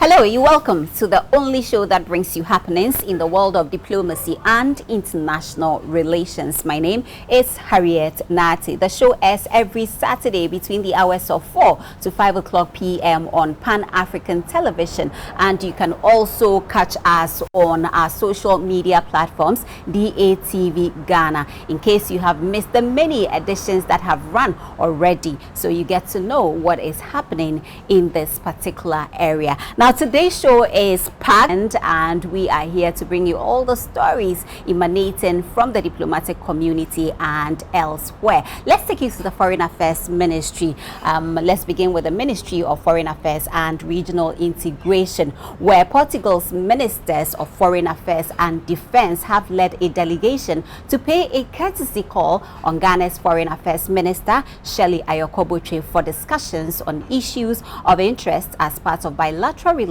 Hello, you're welcome to the only show that brings you happenings in the world of diplomacy and international relations. My name is Harriet Nartey. The show airs every Saturday between the hours of 4 to 5 o'clock p.m. on Pan-African television, and you can also catch us on our social media platforms, DATV Ghana, in case you have missed the many editions that have run already, so you get to know what is happening in this particular area. Now, today's show is packed, and we are here to bring you all the stories emanating from the diplomatic community and elsewhere. Let's take you to the Foreign Affairs Ministry. Let's begin with the Ministry of Foreign Affairs and Regional Integration, where Portugal's Ministers of Foreign Affairs and Defense have led a delegation to pay a courtesy call on Ghana's Foreign Affairs Minister, Shirley Ayorkor-Botchwey, for discussions on issues of interest as part of bilateral relations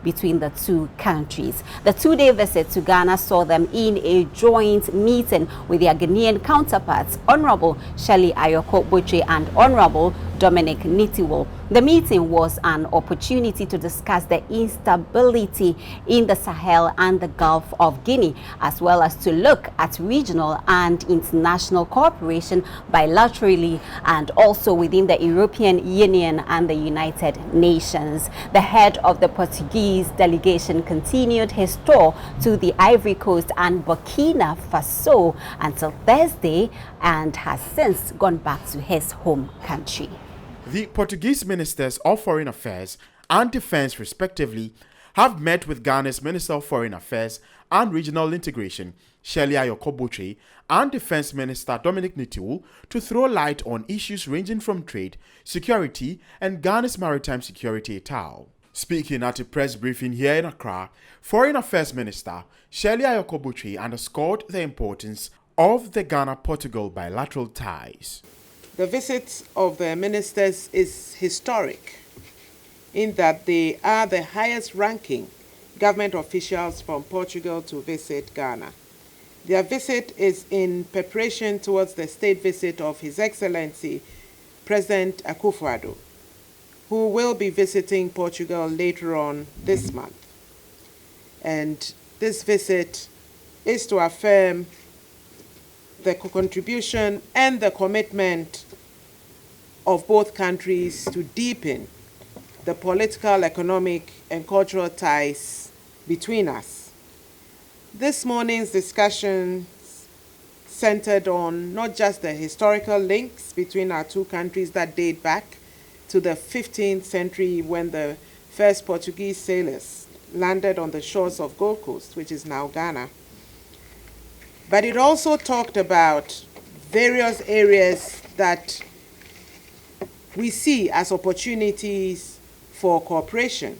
between the two countries. The two-day visit to Ghana saw them in a joint meeting with their Ghanaian counterparts, Honorable Shirley Ayorkor-Botchwey and Honorable Dominic Nitiwul. The meeting was an opportunity to discuss the instability in the Sahel and the Gulf of Guinea, as well as to look at regional and international cooperation bilaterally and also within the European Union and the United Nations. The head of the Portuguese delegation continued his tour to the Ivory Coast and Burkina Faso until Thursday and has since gone back to his home country. The Portuguese Ministers of Foreign Affairs and Defense, respectively, have met with Ghana's Minister of Foreign Affairs and Regional Integration, Shirley Ayorkor-Botchwey, and Defense Minister Dominic Nitiwul to throw light on issues ranging from trade, security, and Ghana's maritime security et al. Speaking at a press briefing here in Accra, Foreign Affairs Minister Shirley Ayorkor-Botchwey underscored the importance of the Ghana-Portugal bilateral ties. The visit of the ministers is historic in that they are the highest ranking government officials from Portugal to visit Ghana. Their visit is in preparation towards the state visit of His Excellency President Akufo-Addo, who will be visiting Portugal later on this month. And this visit is to affirm the contribution and the commitment of both countries to deepen the political, economic, and cultural ties between us. This morning's discussion centered on not just the historical links between our two countries that date back to the 15th century when the first Portuguese sailors landed on the shores of Gold Coast, which is now Ghana, but it also talked about various areas that we see as opportunities for cooperation,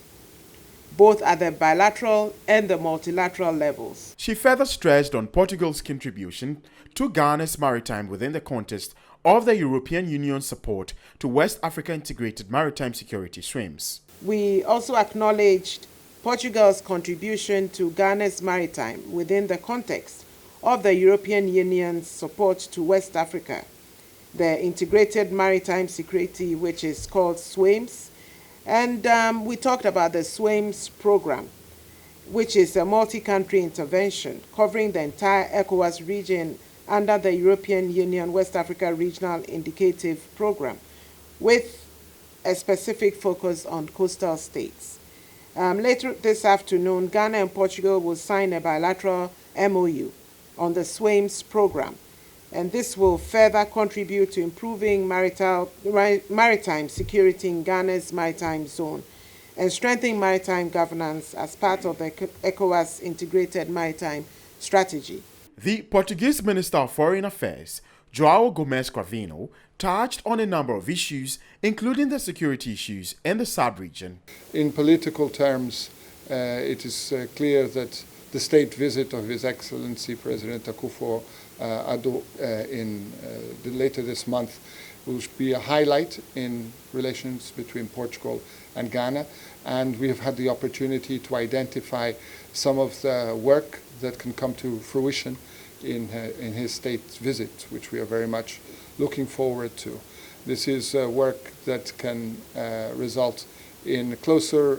both at the bilateral and the multilateral levels. She further stressed on Portugal's contribution to Ghana's maritime within the context of the European Union's support to West Africa Integrated Maritime Security SWIMS. We also acknowledged Portugal's contribution to Ghana's maritime within the context of the European Union's support to West Africa, the Integrated Maritime Security, which is called SWIMS. And we talked about the SWIMS program, which is a multi-country intervention covering the entire ECOWAS region under the European Union West Africa Regional Indicative Program, with a specific focus on coastal states. Later this afternoon, Ghana and Portugal will sign a bilateral MOU on the SWIMS program, and this will further contribute to improving maritime security in Ghana's maritime zone and strengthening maritime governance as part of the ECOWAS Integrated Maritime Strategy. The Portuguese Minister of Foreign Affairs, João Gomes Cravino, touched on a number of issues, including the security issues in the sub-region. In political terms, it is clear that the state visit of His Excellency President Akufo-Addo later this month will be a highlight in relations between Portugal and Ghana, and we have had the opportunity to identify some of the work that can come to fruition in his state visit, which we are very much looking forward to. This is work that can result in closer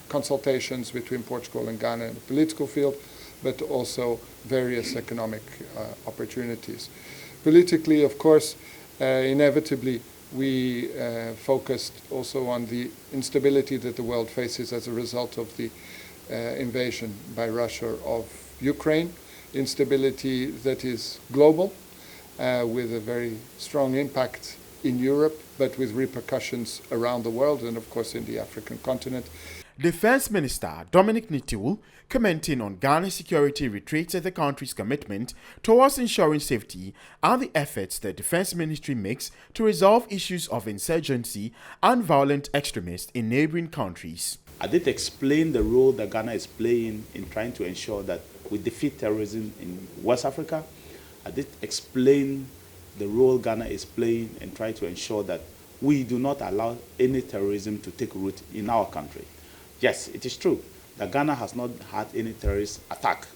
consultations between Portugal and Ghana in the political field, but also various economic opportunities. Politically, of course, inevitably, we focused also on the instability that the world faces as a result of the invasion by Russia of Ukraine, instability that is global, with a very strong impact in Europe, but with repercussions around the world and, of course, in the African continent. Defense Minister Dominic Nitul, commenting on Ghana's security, reiterated the country's commitment towards ensuring safety and the efforts the Defense Ministry makes to resolve issues of insurgency and violent extremists in neighboring countries. I did explain the role that Ghana is playing in trying to ensure that we defeat terrorism in West Africa. I did explain the role Ghana is playing in trying to ensure that we do not allow any terrorism to take root in our country. Yes, it is true that Ghana has not had any terrorist attack,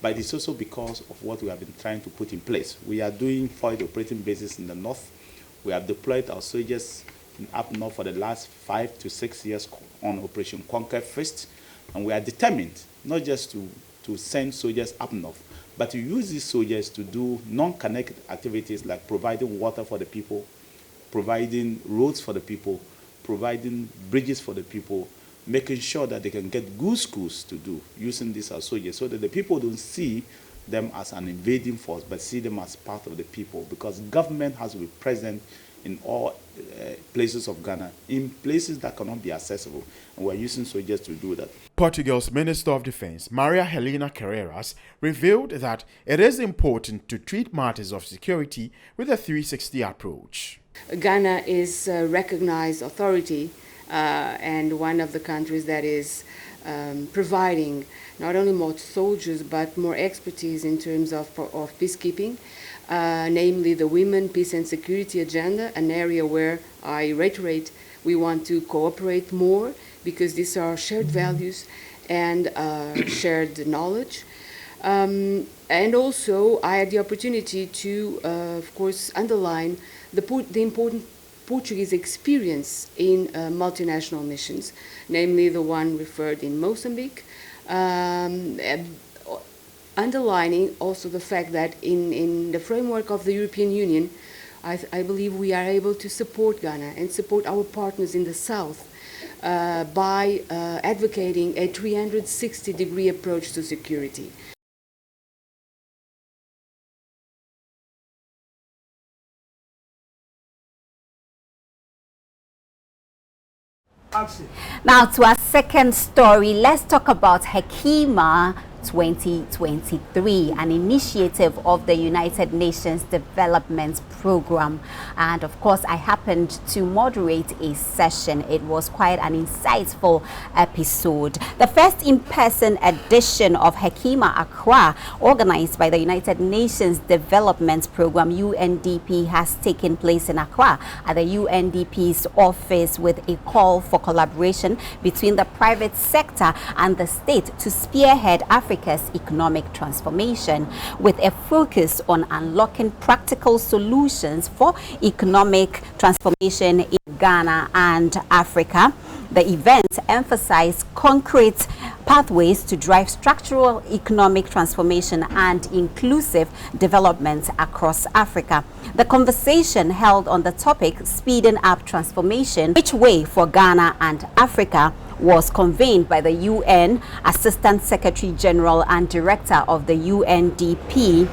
but it is also because of what we have been trying to put in place. We are doing forward operating bases in the north. We have deployed our soldiers up north for the last 5 to 6 years on Operation Conquer First, and we are determined not just to send soldiers up north, but to use these soldiers to do non-connected activities like providing water for the people, providing roads for the people, providing bridges for the people, making sure that they can get good schools to do, using these as soldiers, so that the people don't see them as an invading force, but see them as part of the people, because government has to be present in all places of Ghana, in places that cannot be accessible, and we're using soldiers to do that. Portugal's Minister of Defense, Maria Helena Carreiras, revealed that it is important to treat matters of security with a 360 approach. Ghana is a recognized authority and one of the countries that is providing not only more soldiers but more expertise in terms of peacekeeping, namely the Women, Peace and Security Agenda, an area where I reiterate we want to cooperate more because these are shared values and shared knowledge. And also I had the opportunity to, of course, underline the important Portuguese experience in multinational missions, namely the one referred in Mozambique, underlining also the fact that in the framework of the European Union, I believe we are able to support Ghana and support our partners in the South by advocating a 360-degree approach to security. Now to our second story, let's talk about Hekima 2023, an initiative of the United Nations Development Program. And of course, I happened to moderate a session. It was quite an insightful episode. The first in-person edition of Hekima Accra, organized by the United Nations Development Program, UNDP, has taken place in Accra at the UNDP's office with a call for collaboration between the private sector and the state to spearhead Africa's economic transformation, with a focus on unlocking practical solutions for economic transformation in Ghana and Africa. The event emphasized concrete pathways to drive structural economic transformation and inclusive development across Africa. The conversation held on the topic Speeding Up Transformation, Which Way for Ghana and Africa, was convened by the UN Assistant Secretary General and Director of the UNDP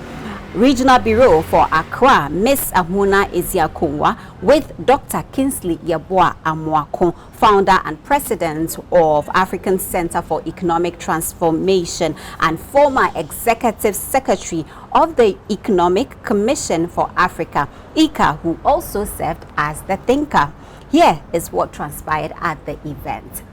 Regional Bureau for Accra, Ms. Amuna Eziakowa, with Dr. Kingsley Yeboah Amoako, founder and president of African Center for Economic Transformation and former executive secretary of the Economic Commission for Africa, ECA, who also served as the thinker. Here is what transpired at the event.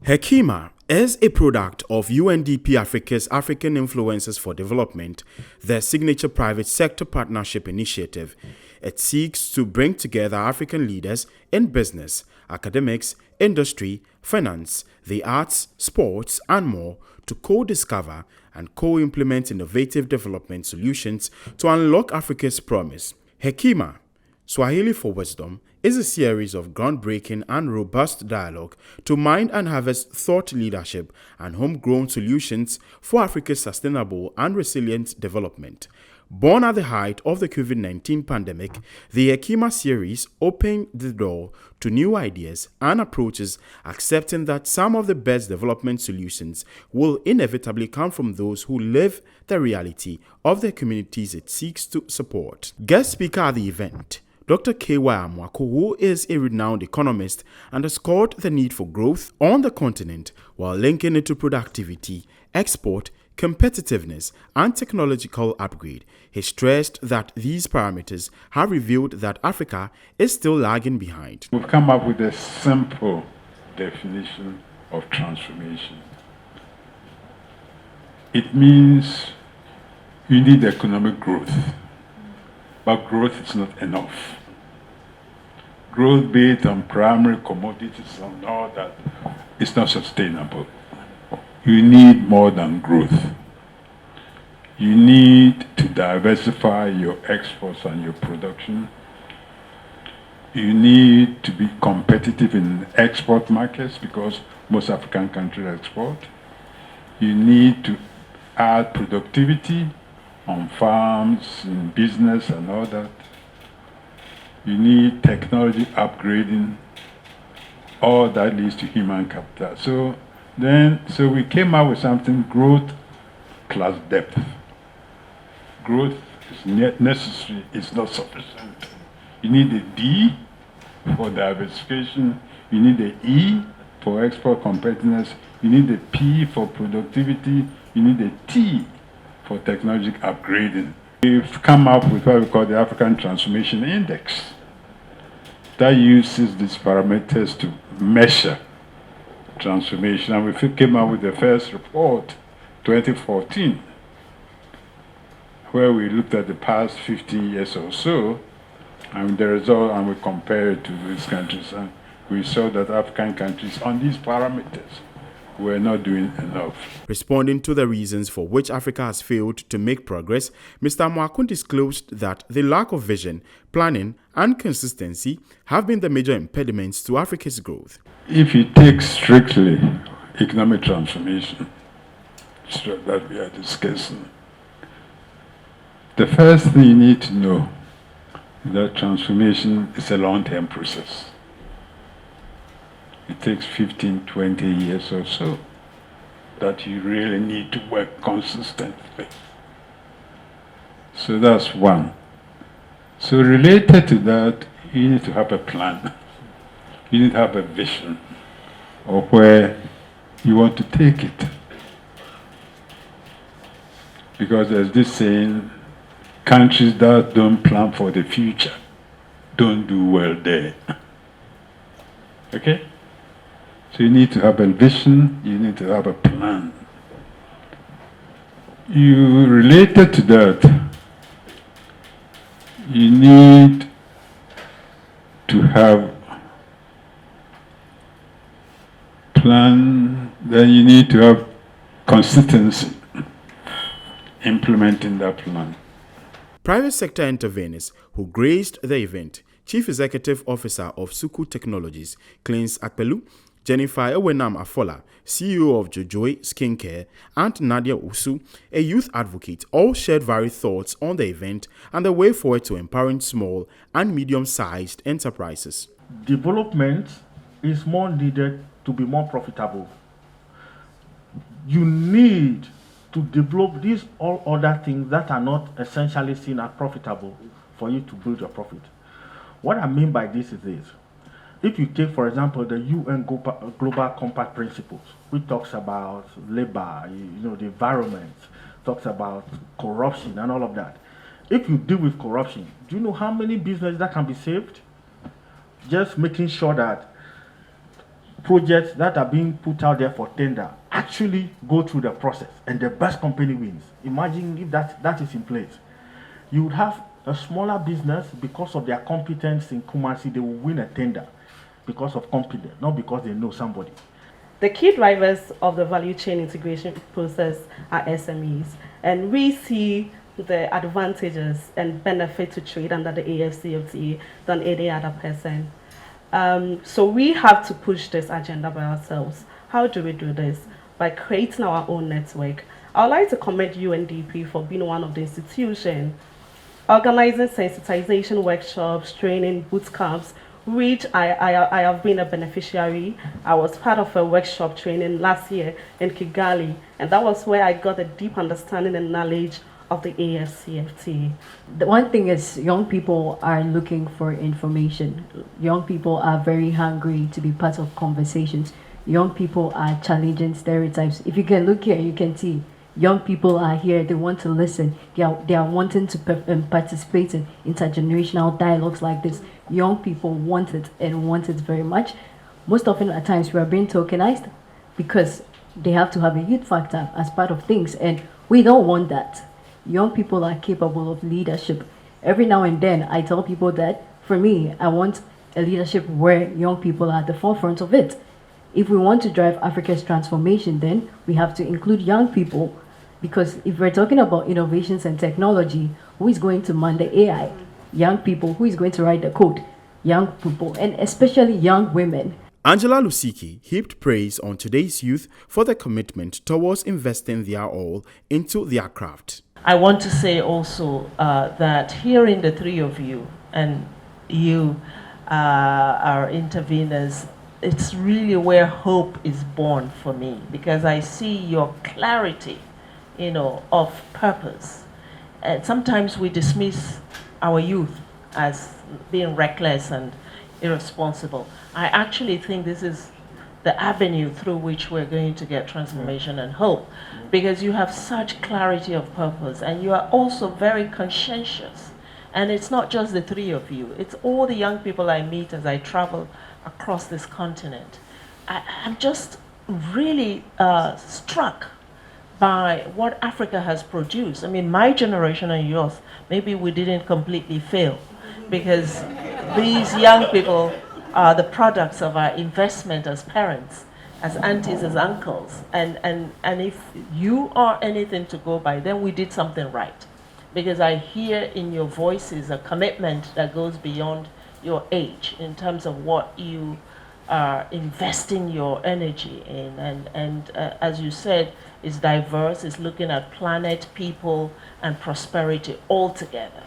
Hekima is a product of UNDP Africa's African Influencers for Development, their signature private sector partnership initiative. It seeks to bring together African leaders in business, academics, industry, finance, the arts, sports, and more to co-discover and co-implement innovative development solutions to unlock Africa's promise. Hekima Swahili for Wisdom is a series of groundbreaking and robust dialogue to mine and harvest thought leadership and homegrown solutions for Africa's sustainable and resilient development. Born at the height of the COVID-19 pandemic, the Ekima series opened the door to new ideas and approaches, accepting that some of the best development solutions will inevitably come from those who live the reality of the communities it seeks to support. Guest speaker at the event, Dr. K.Y. Amwako, who is a renowned economist, underscored the need for growth on the continent while linking it to productivity, export, competitiveness, and technological upgrade. He stressed that these parameters have revealed that Africa is still lagging behind. We've come up with a simple definition of transformation. It means you need economic growth, but growth is not enough. Growth based on primary commodities and all that is not sustainable. You need more than growth. You need to diversify your exports and your production. You need to be competitive in export markets because most African countries export. You need to add productivity on farms, in business and all that. You need technology upgrading. All that leads to human capital. So we came up with something, growth plus depth. Growth is necessary, it's not sufficient. You need a D for diversification, you need a E for export competitiveness, you need a P for productivity, you need a T for technological upgrading. We've come up with what we call the African Transformation Index that uses these parameters to measure transformation, and we came out with the first report, 2014, where we looked at the past 15 years or so, and the result, and we compared it to these countries, and we saw that African countries on these parameters were not doing enough. Responding to the reasons for which Africa has failed to make progress, Mr. Mwakun disclosed that the lack of vision, planning, and consistency have been the major impediments to Africa's growth. If you take strictly economic transformation that we are discussing, the first thing you need to know is that transformation is a long-term process. It takes 15, 20 years or so that you really need to work consistently. So that's one. So related to that, you need to have a plan. You need to have a vision of where you want to take it. Because there's this saying, countries that don't plan for the future don't do well there. Okay? So you need to have a vision, you need to have a plan. You related to that, you need to have plan, then you need to have consistency implementing that plan. Private sector interveners who graced the event, Chief Executive Officer of Suku Technologies, Cleans Akpelu, Jennifer Ewenam Afola, CEO of Jojoy Skincare, and Nadia Usu, a youth advocate, all shared varied thoughts on the event and the way forward to empowering small and medium-sized enterprises. Development is more needed to be more profitable. You need to develop these all other things that are not essentially seen as profitable for you to build your profit. What I mean by this is this. If you take, for example, the UN Global Compact Principles, which talks about labor, the environment, talks about corruption and all of that. If you deal with corruption, do you know how many businesses that can be saved? Just making sure that projects that are being put out there for tender actually go through the process and the best company wins. Imagine if that is in place. You would have a smaller business, because of their competence in Kumasi, they will win a tender because of competence, not because they know somebody. The key drivers of the value chain integration process are SMEs, and we see the advantages and benefit to trade under the AFCFTA than any other person. So we have to push this agenda by ourselves. How do we do this? By creating our own network. I would like to commend UNDP for being one of the institutions organizing sensitization workshops, training, boot camps, which I have been a beneficiary. I was part of a workshop training last year in Kigali, and that was where I got a deep understanding and knowledge of the AFCFTA. The one thing is young people are looking for information. Young people are very hungry to be part of conversations. Young people are challenging stereotypes. If you can look here, you can see young people are here. They want to listen. They are wanting to participate in intergenerational dialogues like this. Young people want it and want it very much. Most often at times we are being tokenized because they have to have a youth factor as part of things, and we don't want that. Young people are capable of leadership. Every now and then I tell people that for me, I want a leadership where young people are at the forefront of it. If we want to drive Africa's transformation, then we have to include young people, because if we're talking about innovations and technology, who is going to man the AI? Young people. Who is going to write the code? Young people, and especially young women. Angela Lusiki heaped praise on today's youth for their commitment towards investing their all into their craft. I want to say also that hearing the three of you, and you, our interveners, it's really where hope is born for me, because I see your clarity, of purpose. And sometimes we dismiss our youth as being reckless and irresponsible. I actually think this is the avenue through which we're going to get transformation and hope, because you have such clarity of purpose and you are also very conscientious. And it's not just the three of you, it's all the young people I meet as I travel across this continent. I'm just really struck by what Africa has produced. I mean, my generation and yours, maybe we didn't completely fail, because these young people are the products of our investment as parents, as aunties, as uncles. And if you are anything to go by, then we did something right. Because I hear in your voices a commitment that goes beyond your age in terms of what you are investing your energy in. And as you said, it's diverse, it's looking at planet, people, and prosperity all together.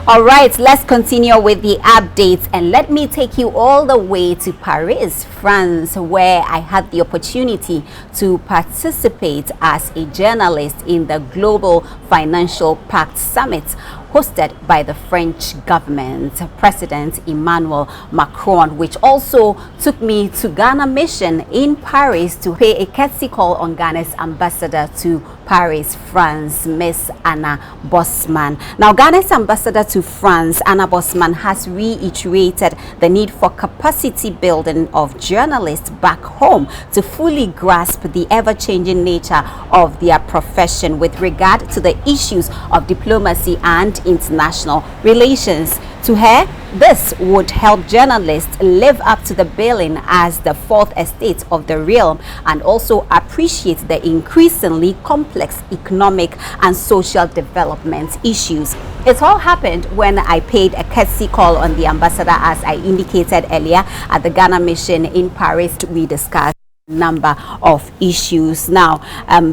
All right, let's continue with the updates, and let me take you all the way to Paris, France, where I had the opportunity to participate as a journalist in the Global Financial Pact Summit hosted by the French government, President Emmanuel Macron, which also took me to Ghana mission in Paris to pay a courtesy call on Ghana's ambassador to Paris, France, Miss Anna Bosman. Now, Ghana's ambassador to France, Anna Bosman, has reiterated the need for capacity building of journalists back home to fully grasp the ever-changing nature of their profession with regard to the issues of diplomacy and international relations. To her, this would help journalists live up to the billing as the fourth estate of the realm and also appreciate the increasingly complex economic and social development issues. It all happened when I paid a courtesy call on the ambassador, as I indicated earlier, at the Ghana mission in Paris. We discussed number of issues. Now,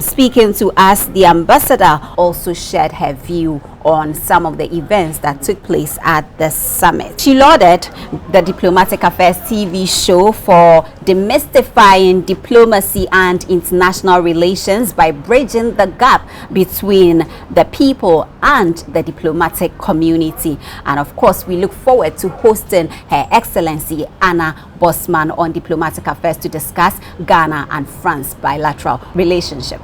speaking to us, the ambassador also shared her view on some of the events that took place at the summit. She lauded the Diplomatic Affairs TV show for demystifying diplomacy and international relations by bridging the gap between the people and the diplomatic community. And of course, we look forward to hosting Her Excellency Anna Bosman on Diplomatic Affairs to discuss Ghana and France bilateral relationship.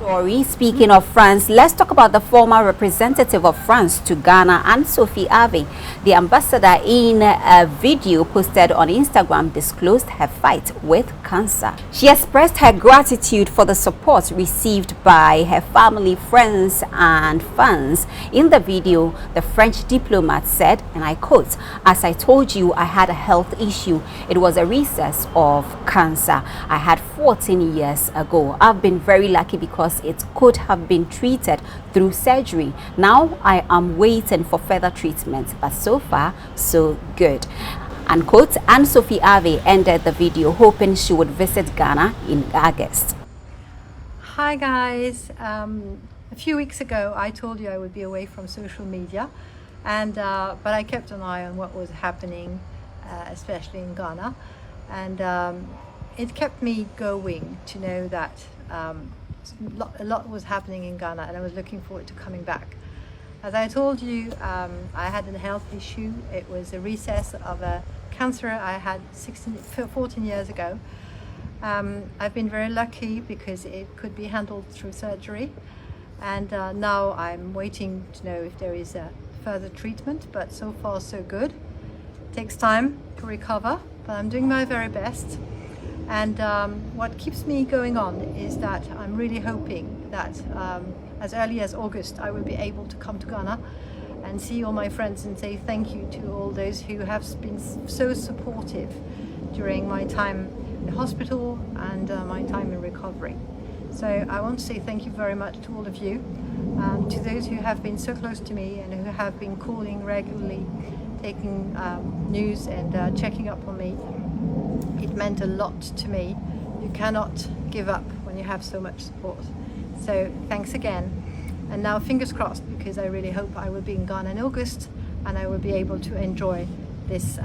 Story. Speaking of France, let's talk about the former representative of France to Ghana, Anne-Sophie Ave. The ambassador, in a video posted on Instagram, disclosed her fight with cancer. She expressed her gratitude for the support received by her family, friends, and fans. In the video, the French diplomat said, and I quote, "As I told you, I had a health issue. It was a recess of cancer I had 14 years ago. I've been very lucky because it could have been treated through surgery. Now I am waiting for further treatment, but so far, so good." Unquote. Anne-Sophie Ave ended the video hoping she would visit Ghana in August. Hi guys, a few weeks ago I told you I would be away from social media, and but I kept an eye on what was happening, especially in Ghana, and it kept me going to know that a lot was happening in Ghana, and I was looking forward to coming back. As I told you, I had a health issue. It was a recess of a cancer I had 14 years ago. I've been very lucky because it could be handled through surgery, and now I'm waiting to know if there is a further treatment, but so far so good. It takes time to recover, but I'm doing my very best. And what keeps me going on is that I'm really hoping that as early as August I will be able to come to Ghana and see all my friends and say thank you to all those who have been so supportive during my time in the hospital and my time in recovery. So I want to say thank you very much to all of you, to those who have been so close to me and who have been calling regularly, taking news and checking up on me. It meant a lot to me. You cannot give up when you have so much support. So thanks again. And now fingers crossed, because I really hope I will be in Ghana in August and I will be able to enjoy this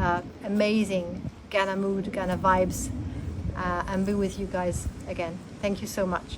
amazing Ghana mood, Ghana vibes, and be with you guys again. Thank you so much.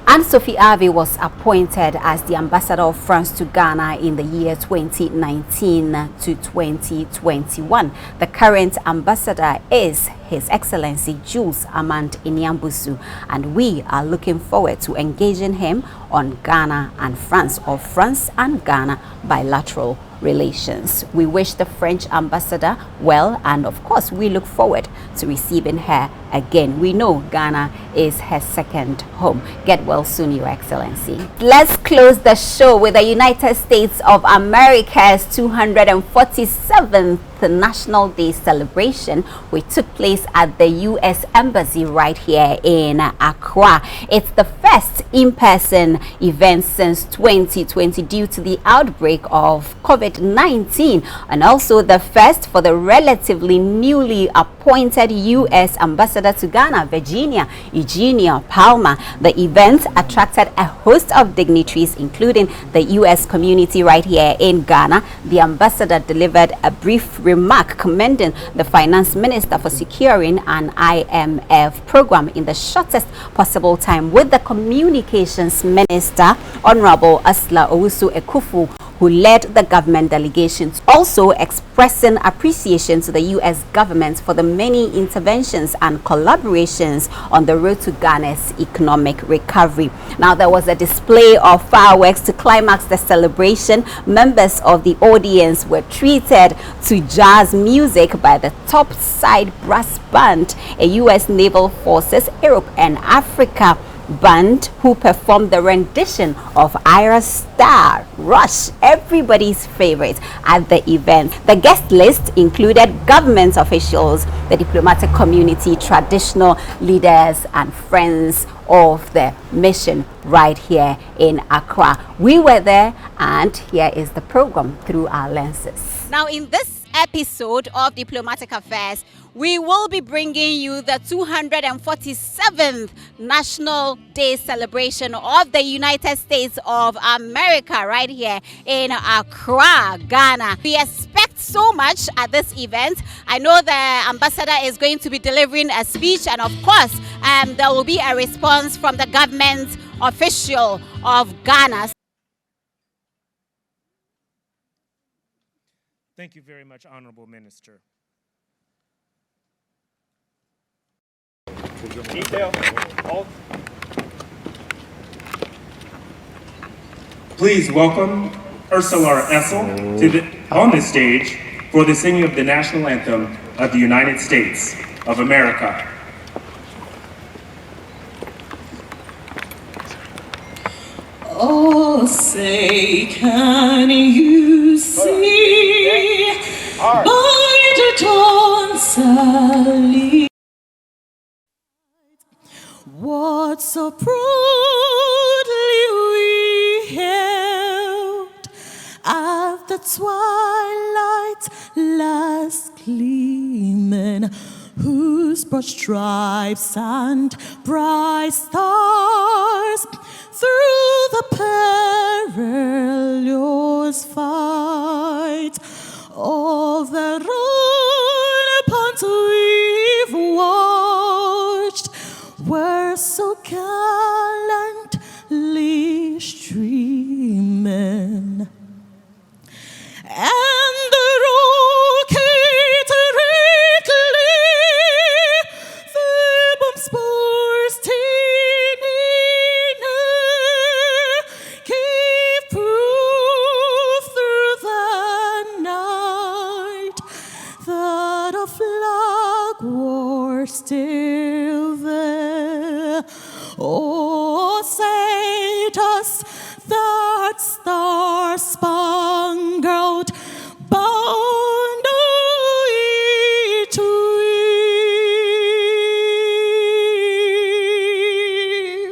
Anne-Sophie Ave was appointed as the ambassador of France to Ghana in the year 2019 to 2021. The current ambassador is His Excellency Jules Amand Inyambusu, and we are looking forward to engaging him on Ghana and France, or France and Ghana bilateral relations. We wish the French ambassador well, and of course we look forward to receiving her again. We know Ghana is her second home. Get well soon, Your Excellency. Let's close the show with the United States of America's 247th National Day celebration, which took place at the U.S. Embassy right here in Accra. It's the first in-person event since 2020 due to the outbreak of COVID-19, and also the first for the relatively newly appointed U.S. Ambassador to Ghana, Virginia Eugenia Palmer. The event attracted a host of dignitaries, including the U.S. community right here in Ghana. The ambassador delivered a brief remark commending the finance minister for securing an IMF program in the shortest possible time, with the communications minister, Honorable Asla Owusu Ekufu, who led the government delegations, also expressing appreciation to the U.S. government for the many interventions and collaborations on the road to Ghana's economic recovery. Now, there was a display of fireworks to climax the celebration. Members of the audience were treated to jazz music by the Topside Brass Band, a U.S. Naval Forces, Europe and Africa band, who performed the rendition of Ira Star Rush, everybody's favorite at the event. The guest list included government officials, the diplomatic community, traditional leaders and friends of the mission right here in Accra. We were there, and here is the program through our lenses. Now, in this episode of Diplomatic Affairs, we will be bringing you the 247th National Day celebration of the United States of America right here in Accra, Ghana. We expect so much at this event. I know the ambassador is going to be delivering a speech, and of course there will be a response from the government official of Ghana. Thank you very much, Honorable Minister. Detail. Please welcome Ursula Essel on the stage for the singing of the national anthem of the United States of America. Oh, say, can you see by the dawn's early what so proudly we hailed at the twilight's last gleaming, whose broad stripes and bright stars through the perilous fight all the ramparts we've watched were so gallantly streaming, and the rocket the bomb spores gave proof through the night that a flag was still there. Oh, say does that star-spangled banner to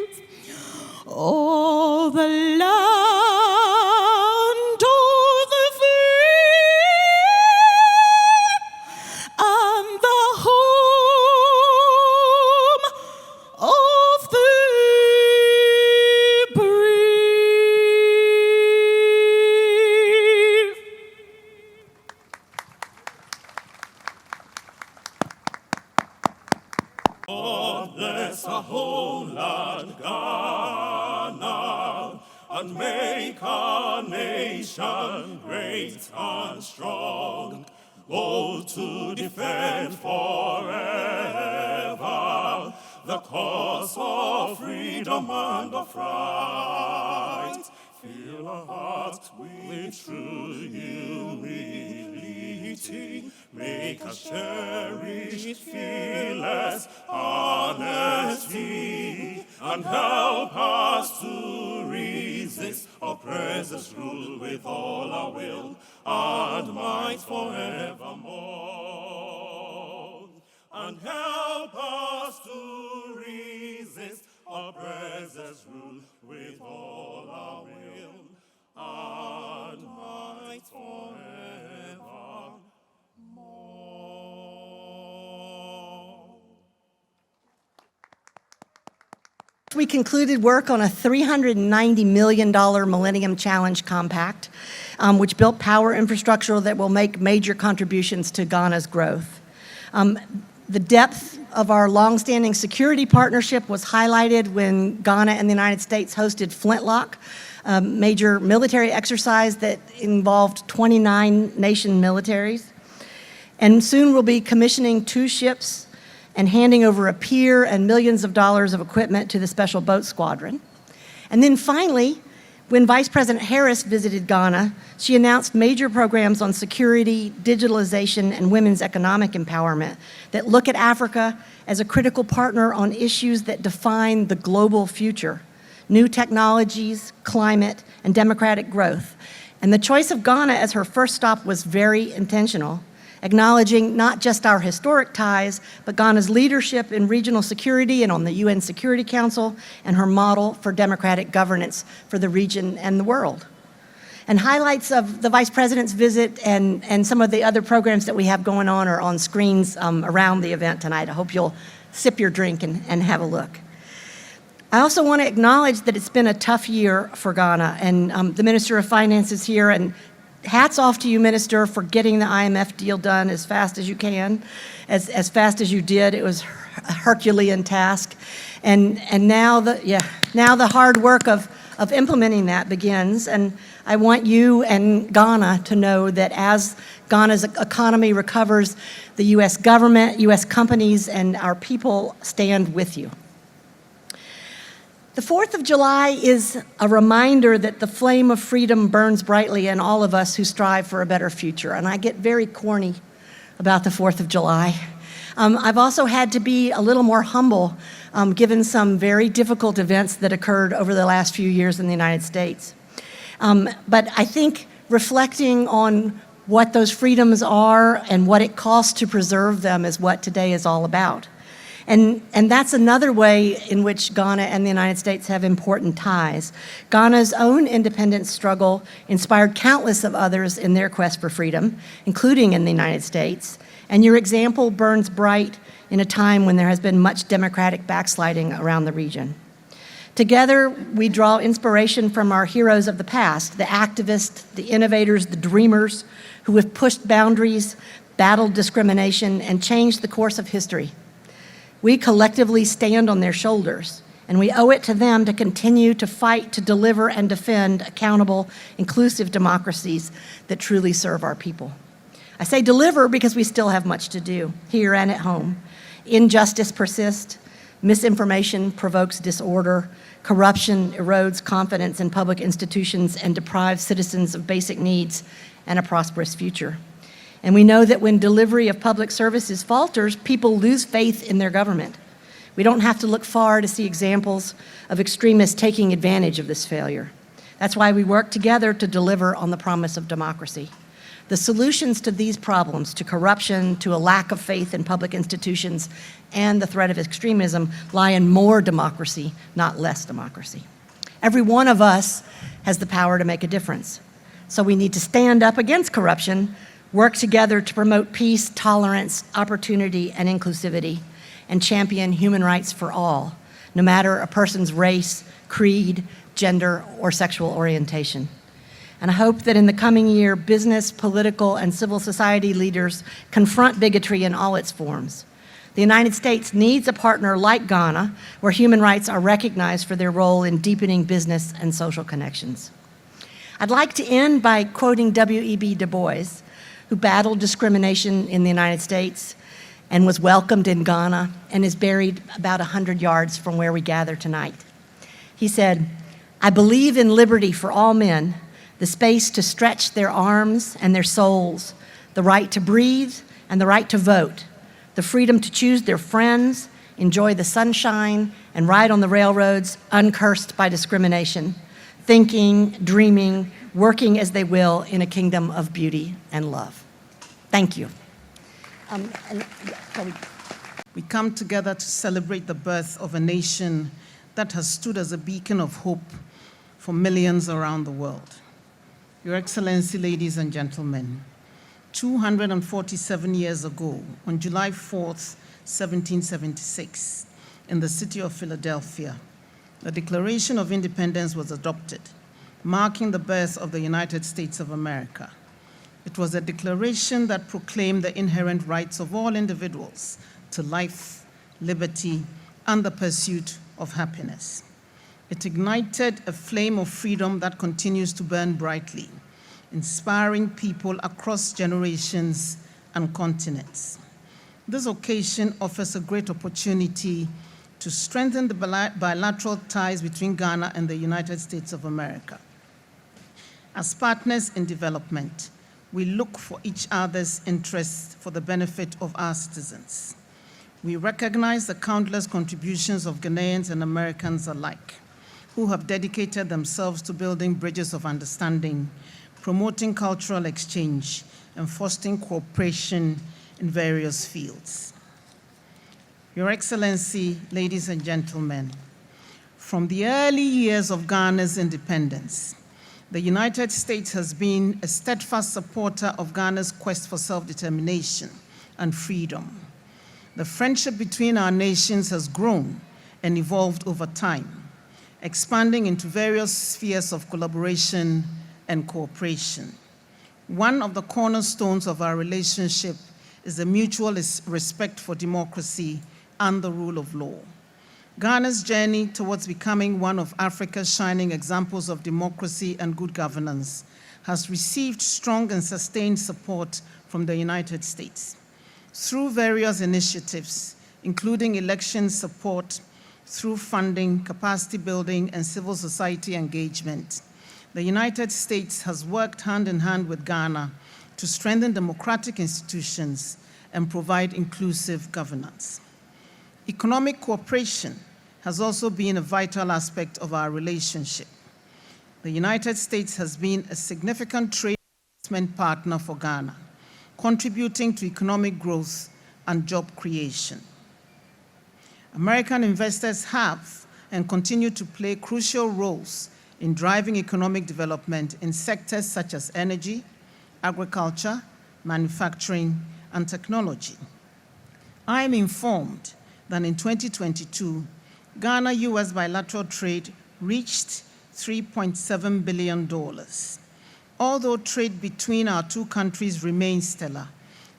wave all the land of the free and the home of the brave. God bless our homeland, Ghana, and make our nation great and strong, bold to defend forever the cause of freedom and of right. Fill our hearts with true humility, make us cherish fearless honesty, and help us to resist oppressors' rule with all our will and might forevermore. And help us to resist oppressors' rule with all our will and might forevermore. We concluded work on a $390 million Millennium Challenge Compact, which built power infrastructure that will make major contributions to Ghana's growth. The depth of our longstanding security partnership was highlighted when Ghana and the United States hosted Flintlock, a major military exercise that involved 29 nation militaries. And soon we'll be commissioning 2 ships and handing over a pier and millions of dollars of equipment to the Special Boat Squadron. And then finally, when Vice President Harris visited Ghana, she announced major programs on security, digitalization, and women's economic empowerment that look at Africa as a critical partner on issues that define the global future: new technologies, climate, and democratic growth. And the choice of Ghana as her first stop was very intentional, acknowledging not just our historic ties, but Ghana's leadership in regional security and on the UN Security Council, and her model for democratic governance for the region and the world. And highlights of the Vice President's visit and some of the other programs that we have going on are on screens around the event tonight. I hope you'll sip your drink and have a look. I also want to acknowledge that it's been a tough year for Ghana, and the Minister of Finance is here, and hats off to you, Minister, for getting the IMF deal done as fast as you can, as fast as you did. It was a Herculean task. And now the hard work of implementing that begins. And I want you and Ghana to know that as Ghana's economy recovers, the U.S. government, U.S. companies, and our people stand with you. The 4th of July is a reminder that the flame of freedom burns brightly in all of us who strive for a better future. And I get very corny about the 4th of July. I've also had to be a little more humble given some very difficult events that occurred over the last few years in the United States. But I think reflecting on what those freedoms are and what it costs to preserve them is what today is all about. And that's another way in which Ghana and the United States have important ties. Ghana's own independence struggle inspired countless of others in their quest for freedom, including in the United States. And your example burns bright in a time when there has been much democratic backsliding around the region. Together, we draw inspiration from our heroes of the past, the activists, the innovators, the dreamers, who have pushed boundaries, battled discrimination, and changed the course of history. We collectively stand on their shoulders, and we owe it to them to continue to fight to deliver and defend accountable, inclusive democracies that truly serve our people. I say deliver because we still have much to do, here and at home. Injustice persists, misinformation provokes disorder, corruption erodes confidence in public institutions and deprives citizens of basic needs and a prosperous future. And we know that when delivery of public services falters, people lose faith in their government. We don't have to look far to see examples of extremists taking advantage of this failure. That's why we work together to deliver on the promise of democracy. The solutions to these problems, to corruption, to a lack of faith in public institutions, and the threat of extremism lie in more democracy, not less democracy. Every one of us has the power to make a difference. So we need to stand up against corruption, work together to promote peace, tolerance, opportunity, and inclusivity, and champion human rights for all, no matter a person's race, creed, gender, or sexual orientation. And I hope that in the coming year, business, political, and civil society leaders confront bigotry in all its forms. The United States needs a partner like Ghana, where human rights are recognized for their role in deepening business and social connections. I'd like to end by quoting W.E.B. Du Bois, who battled discrimination in the United States and was welcomed in Ghana and is buried about 100 yards from where we gather tonight. He said, "I believe in liberty for all men, the space to stretch their arms and their souls, the right to breathe and the right to vote, the freedom to choose their friends, enjoy the sunshine, and ride on the railroads uncursed by discrimination, thinking, dreaming, working as they will in a kingdom of beauty and love." Thank you. We come together to celebrate the birth of a nation that has stood as a beacon of hope for millions around the world. Your Excellency, ladies and gentlemen, 247 years ago, on July 4th, 1776, in the city of Philadelphia, the Declaration of Independence was adopted, marking the birth of the United States of America. It was a declaration that proclaimed the inherent rights of all individuals to life, liberty, and the pursuit of happiness. It ignited a flame of freedom that continues to burn brightly, inspiring people across generations and continents. This occasion offers a great opportunity to strengthen the bilateral ties between Ghana and the United States of America. As partners in development, we look for each other's interests for the benefit of our citizens. We recognize the countless contributions of Ghanaians and Americans alike, who have dedicated themselves to building bridges of understanding, promoting cultural exchange, and fostering cooperation in various fields. Your Excellency, ladies and gentlemen, from the early years of Ghana's independence, the United States has been a steadfast supporter of Ghana's quest for self-determination and freedom. The friendship between our nations has grown and evolved over time, expanding into various spheres of collaboration and cooperation. One of the cornerstones of our relationship is the mutual respect for democracy and the rule of law. Ghana's journey towards becoming one of Africa's shining examples of democracy and good governance has received strong and sustained support from the United States. Through various initiatives, including election support, through funding, capacity building, and civil society engagement. The United States has worked hand in hand with Ghana to strengthen democratic institutions and provide inclusive governance. Economic cooperation has also been a vital aspect of our relationship. The United States has been a significant trade investment partner for Ghana, contributing to economic growth and job creation. American investors have and continue to play crucial roles in driving economic development in sectors such as energy, agriculture, manufacturing, and technology. I am informed that in 2022, Ghana-US bilateral trade reached $3.7 billion. Although trade between our two countries remains stellar,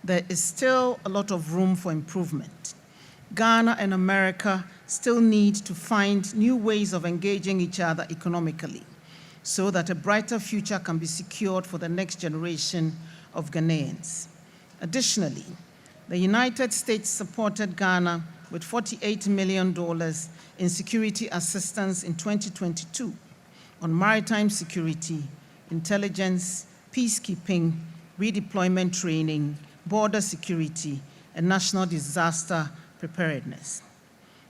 there is still a lot of room for improvement. Ghana and America still need to find new ways of engaging each other economically so that a brighter future can be secured for the next generation of Ghanaians. Additionally, the United States supported Ghana with $48 million in security assistance in 2022 on maritime security, intelligence, peacekeeping, redeployment training, border security, and national disaster preparedness.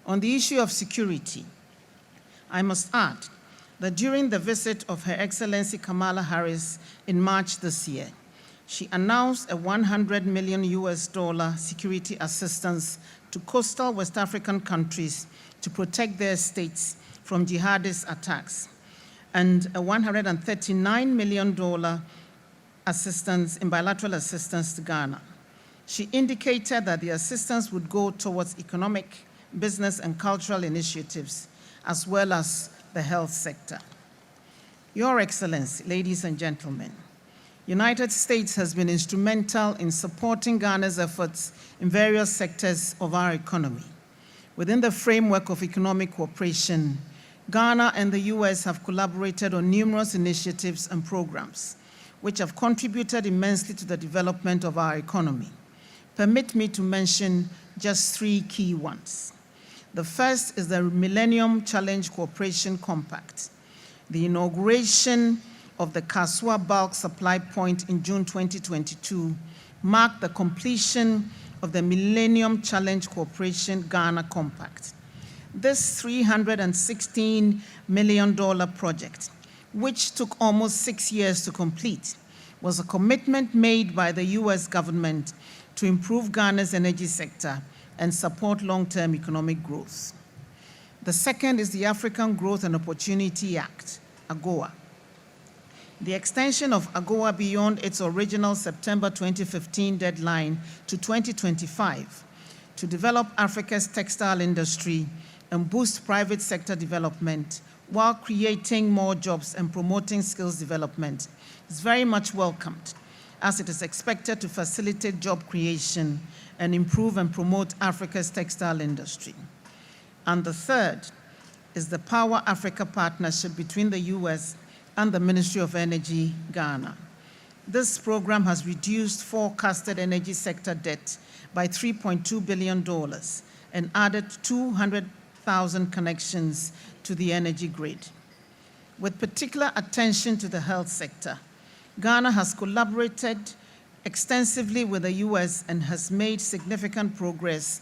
On the issue of security, I must add that during the visit of Her Excellency Kamala Harris in March this year, she announced a $100 million security assistance to coastal West African countries to protect their states from jihadist attacks, and a $139 million assistance in bilateral assistance to Ghana. She indicated that the assistance would go towards economic, business, and cultural initiatives, as well as the health sector. Your Excellency, ladies and gentlemen, United States has been instrumental in supporting Ghana's efforts in various sectors of our economy. Within the framework of economic cooperation, Ghana and the US have collaborated on numerous initiatives and programs, which have contributed immensely to the development of our economy. Permit me to mention just three key ones. The first is the Millennium Challenge Cooperation Compact. The inauguration of the Kasua Bulk Supply Point in June 2022 marked the completion of the Millennium Challenge Cooperation Ghana Compact. This $316 million project, which took almost 6 years to complete, was a commitment made by the US government to improve Ghana's energy sector and support long-term economic growth. The second is the African Growth and Opportunity Act, AGOA. The extension of AGOA beyond its original September 2015 deadline to 2025 to develop Africa's textile industry and boost private sector development while creating more jobs and promoting skills development is very much welcomed, as it is expected to facilitate job creation and improve and promote Africa's textile industry. And the third is the Power Africa Partnership between the US and the Ministry of Energy, Ghana. This program has reduced forecasted energy sector debt by $3.2 billion and added 200,000 connections to the energy grid. With particular attention to the health sector, Ghana has collaborated extensively with the US and has made significant progress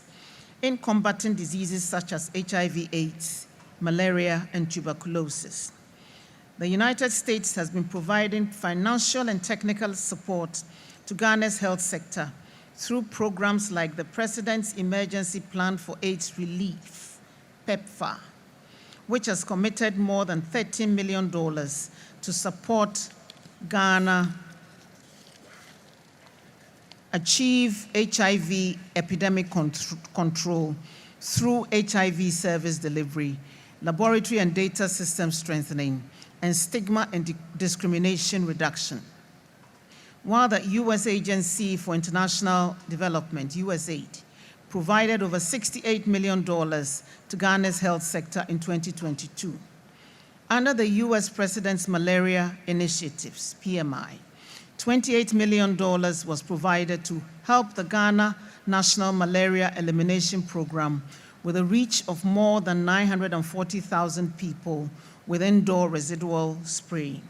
in combating diseases such as HIV/AIDS, malaria, and tuberculosis. The United States has been providing financial and technical support to Ghana's health sector through programs like the President's Emergency Plan for AIDS Relief, PEPFAR, which has committed more than $13 million to support Ghana achieve HIV epidemic control through HIV service delivery, laboratory and data system strengthening, and stigma and discrimination reduction. While the U.S. Agency for International Development, USAID, provided over $68 million to Ghana's health sector in 2022. Under the U.S. President's Malaria Initiatives, PMI, $28 million was provided to help the Ghana National Malaria Elimination Program with a reach of more than 940,000 people with indoor residual spraying.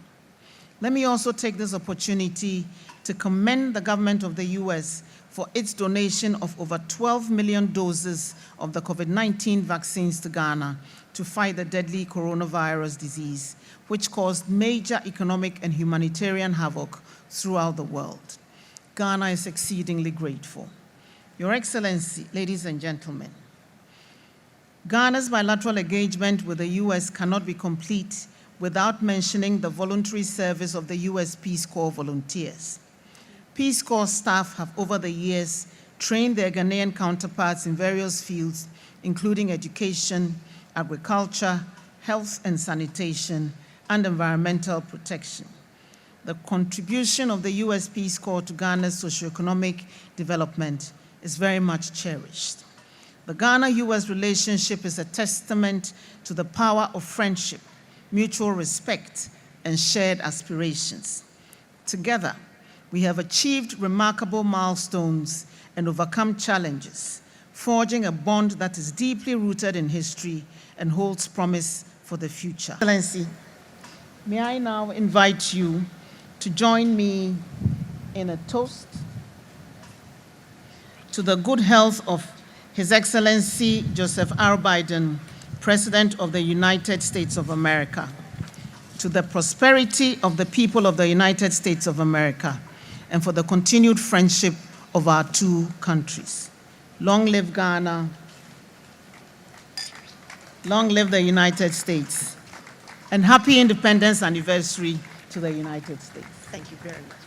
Let me also take this opportunity to commend the government of the US for its donation of over 12 million doses of the COVID-19 vaccines to Ghana to fight the deadly coronavirus disease, which caused major economic and humanitarian havoc throughout the world. Ghana is exceedingly grateful. Your Excellency, ladies and gentlemen, Ghana's bilateral engagement with the US cannot be complete without mentioning the voluntary service of the US Peace Corps volunteers. Peace Corps staff have over the years trained their Ghanaian counterparts in various fields, including education, agriculture, health and sanitation, and environmental protection. The contribution of the US Peace Corps to Ghana's socioeconomic development is very much cherished. The Ghana-US relationship is a testament to the power of friendship, mutual respect, and shared aspirations. Together, we have achieved remarkable milestones and overcome challenges, forging a bond that is deeply rooted in history and holds promise for the future. Excellency, may I now invite you to join me in a toast to the good health of His Excellency Joseph R. Biden, President of the United States of America, to the prosperity of the people of the United States of America, and for the continued friendship of our two countries. Long live Ghana, long live the United States, and happy independence anniversary to the United States. Thank you very much.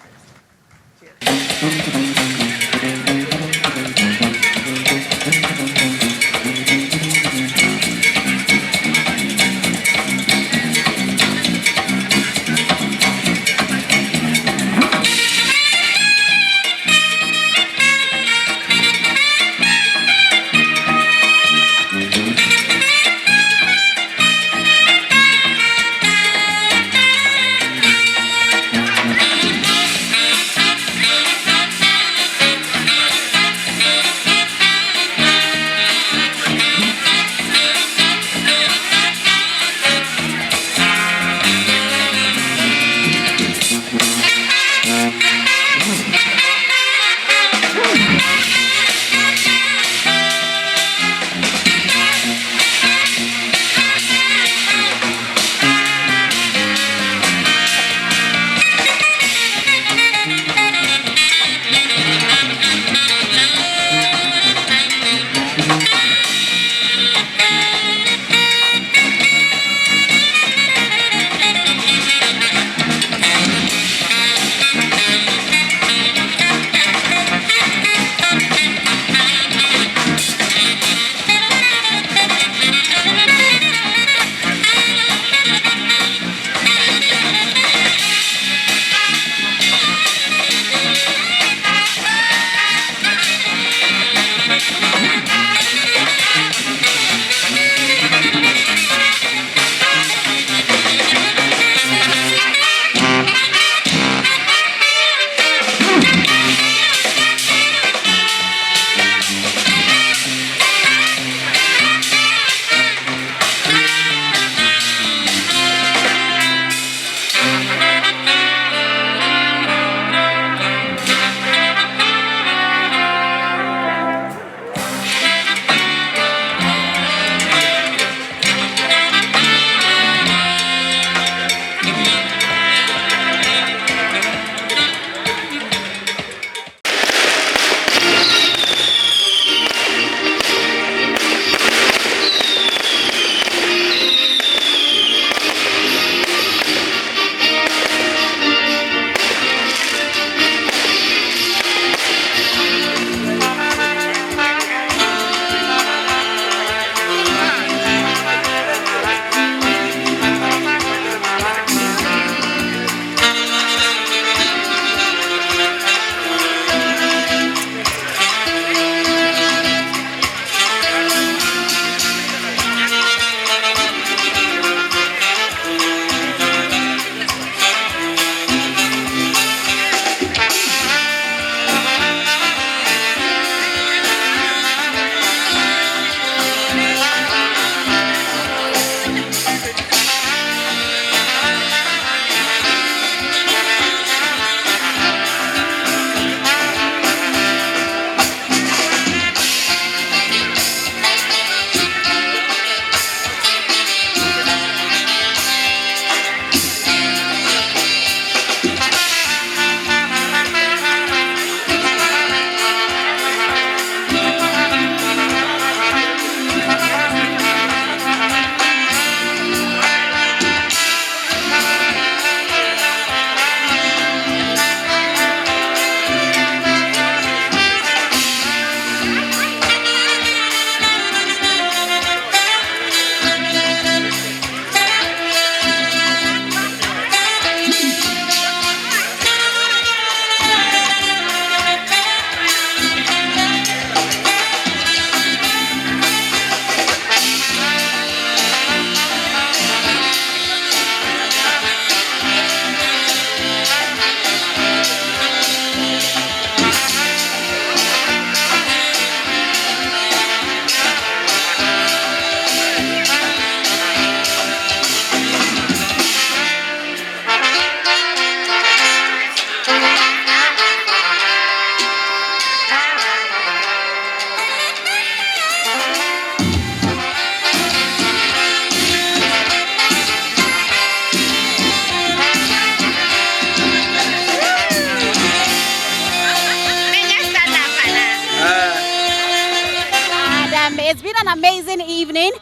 amazing evening,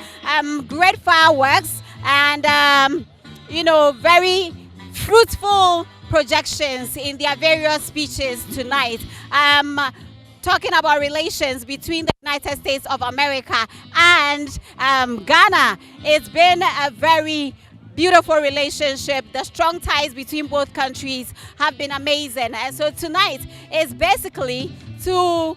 great fireworks, and very fruitful projections in their various speeches tonight. Talking about relations between the United States of America and Ghana. It's been a very beautiful relationship. The strong ties between both countries have been amazing. And so tonight is basically to,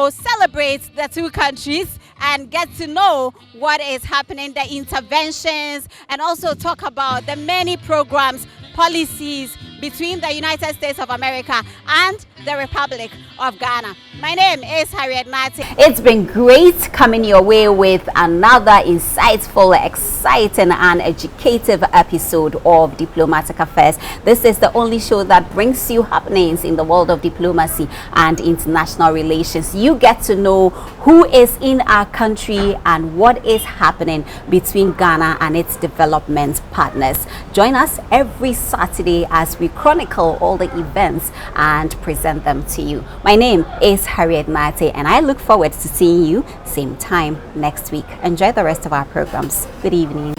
celebrate the two countries and get to know what is happening, the interventions, and also talk about the many programs, policies between the United States of America and the Republic of Ghana. My name is Harriet Nartey. It's been great coming your way with another insightful, exciting and educative episode of Diplomatic Affairs. This is the only show that brings you happenings in the world of diplomacy and international relations. You get to know who is in our country and what is happening between Ghana and its development partners. Join us every Saturday as we chronicle all the events and present them to you. My name is Harriet Nartey, and I look forward to seeing you same time next week. Enjoy the rest of our programs. Good evening.